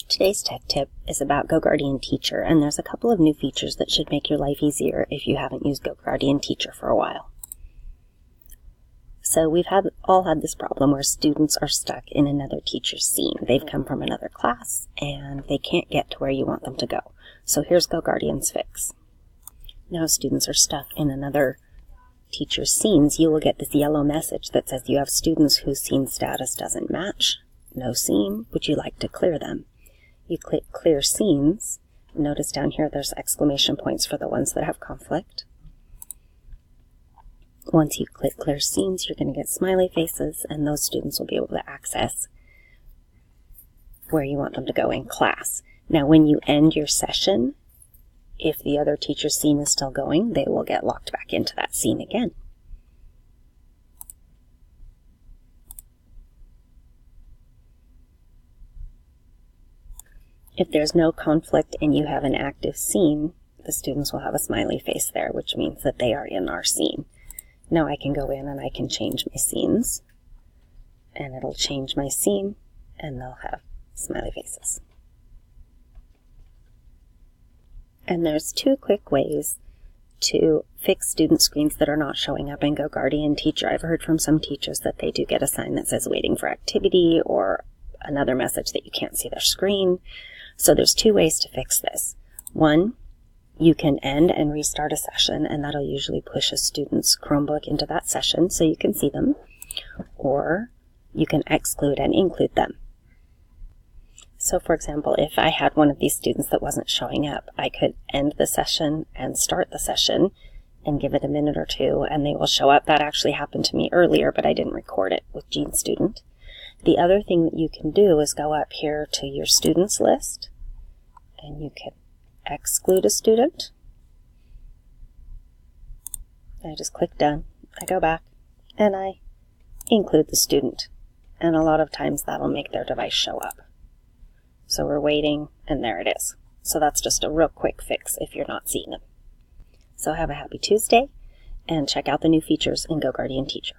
Today's tech tip is about GoGuardian Teacher, and there's a couple of new features that should make your life easier if you haven't used GoGuardian Teacher for a while. So we've all had this problem where students are stuck in another teacher's scene. They've come from another class and they can't get to where you want them to go. So here's GoGuardian's fix. Now students are stuck in another teacher's scenes. You will get this yellow message that says you have students whose scene status doesn't match. No scene. Would you like to clear them? You click Clear Scenes. Notice down here there's exclamation points for the ones that have conflict. Once you click Clear Scenes, you're going to get smiley faces, and those students will be able to access where you want them to go in class. Now, when you end your session, if the other teacher's scene is still going, they will get locked back into that scene again. If there's no conflict and you have an active scene, the students will have a smiley face there, which means that they are in our scene. Now I can go in and I can change my scenes, and it'll change my scene, and they'll have smiley faces. And there's two quick ways to fix student screens that are not showing up in GoGuardian Teacher. I've heard from some teachers that they do get a sign that says waiting for activity or another message that you can't see their screen. So there's two ways to fix this. One, you can end and restart a session, and that'll usually push a student's Chromebook into that session so you can see them. Or you can exclude and include them. So for example, if I had one of these students that wasn't showing up, I could end the session and start the session and give it a minute or two, and they will show up. That actually happened to me earlier, but I didn't record it with Jean's student. The other thing that you can do is go up here to your students list, and you can exclude a student. I just click done. I go back and I include the student, and a lot of times that'll make their device show up. So we're waiting, and there it is. So that's just a real quick fix if you're not seeing them. So have a happy Tuesday, and check out the new features in GoGuardian Teacher.